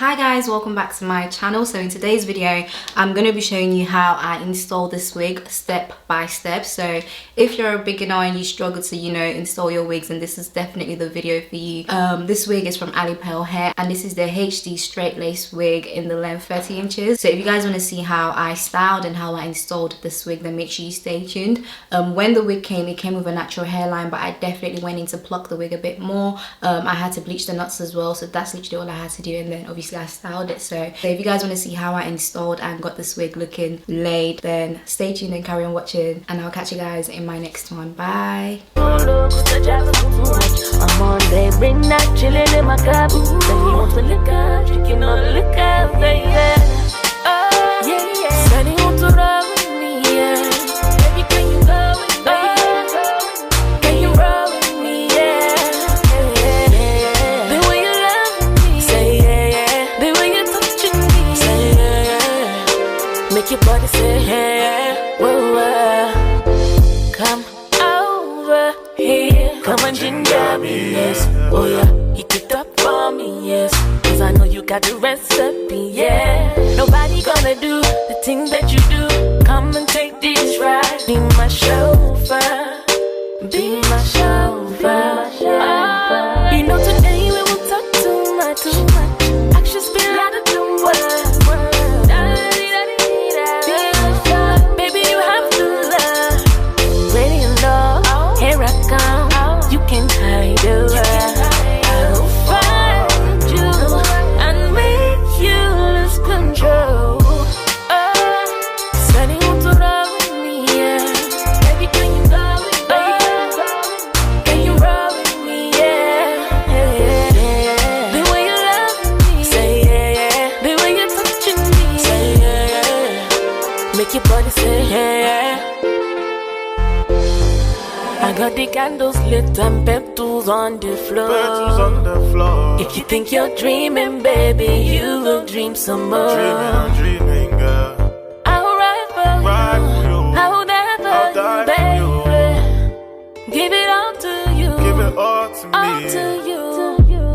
Hi guys, welcome back to my channel. So in today's video I'm going to be showing you how I install this wig step by step. So if you're a beginner and you struggle to install your wigs, then this is definitely the video for you. This wig is from Alipearl hair and this is the HD straight lace wig in the length 30 inches. So if you guys want to see how I styled and how I installed this wig, then make sure you stay tuned. When the wig came, it came with a natural hairline, but I definitely went in to pluck the wig a bit more. I had to bleach the knots as well, so that's literally all I had to do, and then obviously I styled it. So if you guys want to see how I installed and got this wig looking laid, then stay tuned and carry on watching, and I'll catch you guys in my next one. Bye. I'm on day, bring that chillin' in my cup. Then you want to look up, chicken on the lookout, baby. Said he want to roll with me, yeah. Baby, can you go with me? Can you roll with me, yeah? The way you love me, say yeah. The way you touching me, say yeah. Make your body say yeah. Whoa. Come over here, come and ginger me, yes. Oh yeah, heat it up for me, yes. Cause I know you got the recipe, yeah. Nobody gonna do the things that you do. Come and take this ride. Be my chauffeur. Be my chauffeur. You know today we won't talk too much. Actions speak louder than words. Baby, you have to love. Ready and low, here I come. You can hide away. I will find you and make you lose control. Said he want to roll with me, yeah. Baby, can you go with me? Can you roll with me, yeah? The way you love me, say yeah. The way you're touching me, say yeah. Make your body say yeah. I got the candles lit and petals on the floor. If you think you're dreaming, baby, you will dream some more. I'm dreaming, girl. I'll ride for you. I'll die for you, baby. Give it all to you. Give it all to me. All to you.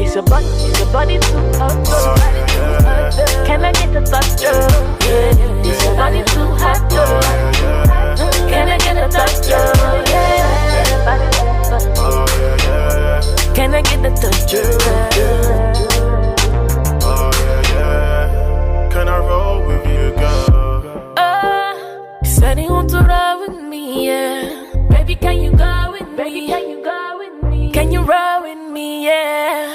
It's your body too hot. Can I get the touch? Yeah. It's your body too hot. Can I get the touch? Yeah. Can I get the touch? Oh yeah. Can I roll with you, girl? Said he want to roll with me, yeah. Baby, can you go with me? Can you roll with me, yeah?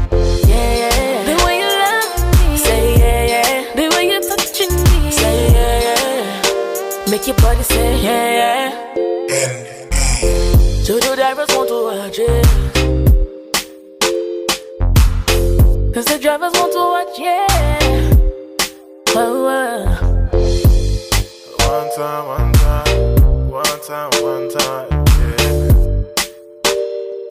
The way you love me, say yeah. The way you're touching me, say yeah. Make your body say yeah. So the drivers want to watch it. Cause the drivers want to watch, yeah. Oh. One time, yeah.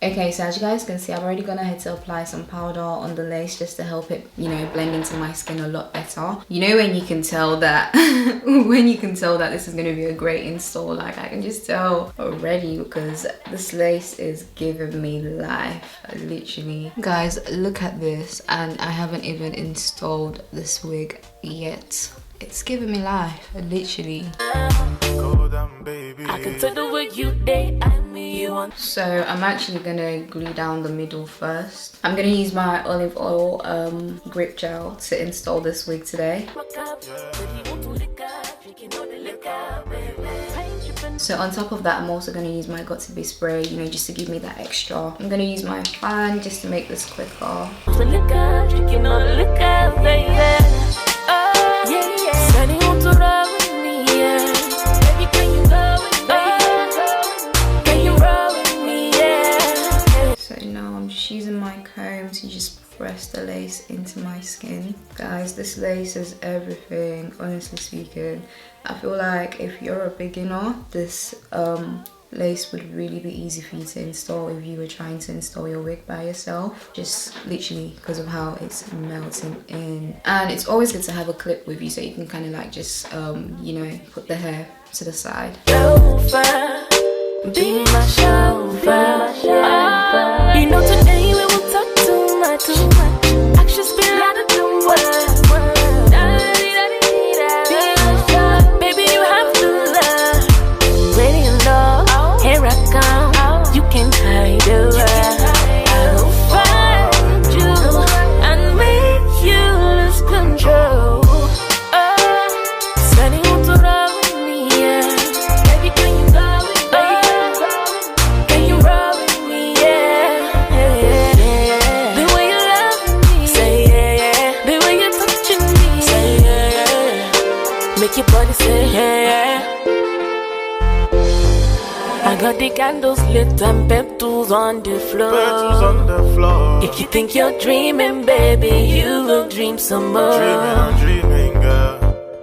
Okay, so as you guys can see, I've already gone ahead to apply some powder on the lace just to help it, blend into my skin a lot better. When you can tell that this is going to be a great install, like I can just tell already, because this lace is giving me life, literally. Guys, look at this, and I haven't even installed this wig yet. It's giving me life, literally. Go down, baby. I can tell the way you date, I mean you want. So I'm actually gonna glue down the middle first. I'm gonna use my olive oil grip gel to install this wig today. So on top of that, I'm also gonna use my Got To Be spray, just to give me that extra. I'm gonna use my fan just to make this quicker. Said he want to roll with me, yeah. Baby, can you go with me? Can you roll with me, yeah? So now I'm just using my comb to just press the lace into my skin. Guys, this lace is everything, honestly speaking. I feel like if you're a beginner, this lace would really be easy for you to install if you were trying to install your wig by yourself, just literally because of how it's melting in. And it's always good to have a clip with you so you can kind of like just put the hair to the side. Chauffeur, be my chauffeur. You know today we won't talk too much. Actions speak louder than words. got the candles lit and petals on the floor. Petals on the floor. If you think you're dreaming, baby, you will dream some more. I'm dreaming, girl.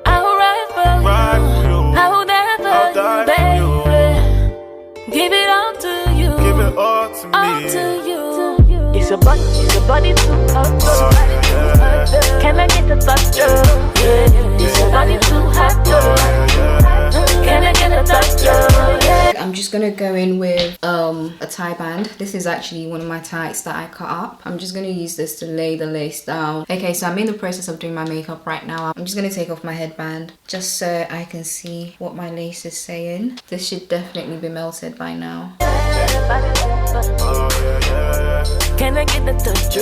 I'll ride for you. I'll die for you, baby. Give it all to you. Give it all to me. All to you. It's your body too hot. Can I get a touch? Yeah. It's your body too hot. Can I get a touch? Yeah. I'm just gonna go in with a tie band. This is actually one of my tights that I cut up. I'm just gonna use this to lay the lace down. Okay, so I'm in the process of doing my makeup right now. I'm just gonna take off my headband just so I can see what my lace is saying. This should definitely be melted by now. Can I get the touch?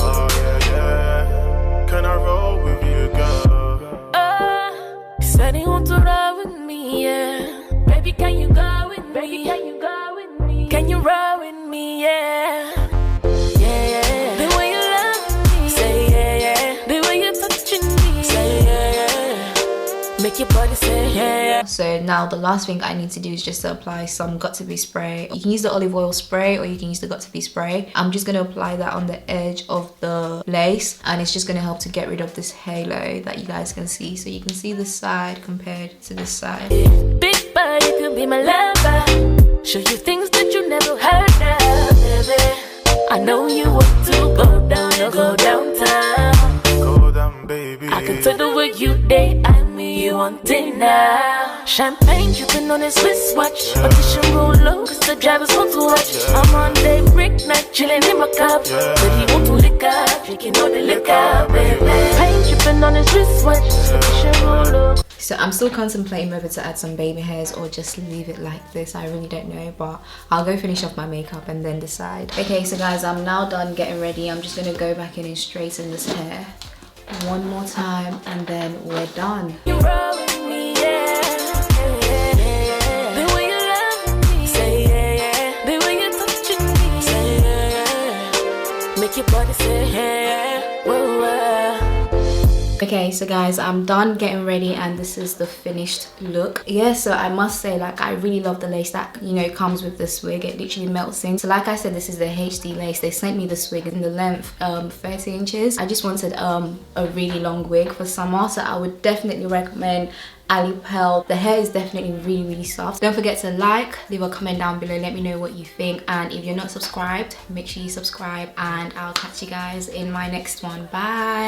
Oh yeah. Can I roll with you, girl? Said he want to roll with me, yeah. Baby, can you go with me? Baby, can you go with me? Can you roll with me, yeah? Yeah. The way you love me, say yeah. The way you're touching me, say yeah. Make your body say yeah. So now the last thing I need to do is just to apply some got2b spray. You can use the olive oil spray or you can use the got2b spray. I'm just going to apply that on the edge of the lace, and it's just going to help to get rid of this halo that you guys can see. So you can see this side compared to this side. Big boy, you can be my lover. Show you things that you never heard of, baby. I know you want to go downtown. Go down, baby. I can tell the way you date, I mean you want it now. Champagne dripping on his wristwatch. Partition roll low, cause the drivers want to watch. I'm on day break night, chilling in my cup. But he want to lick up, drinking all the liquor, baby. Paint dripping on his wristwatch. Partition roll low. So I'm still contemplating whether to add some baby hairs or just leave it like this. I really don't know, but I'll go finish off my makeup and then decide. Okay, so guys, I'm now done getting ready. I'm just gonna go back in and straighten this hair one more time and then we're done. You roll with me, yeah. The way you love me, say yeah. The way you're touching me, say yeah. Make your body say yeah. Whoa. Okay, so guys, I'm done getting ready and this is the finished look. Yeah, so I must say, like, I really love the lace that, you know, comes with this wig. It literally melts in. So like I said, this is the HD lace. They sent me this wig in the length 30 inches. I just wanted a really long wig for summer, so I would definitely recommend Alipearl. The hair is definitely really soft. Don't forget to like, leave a comment down below, let me know what you think, and if you're not subscribed, make sure you subscribe, and I'll catch you guys in my next one. Bye.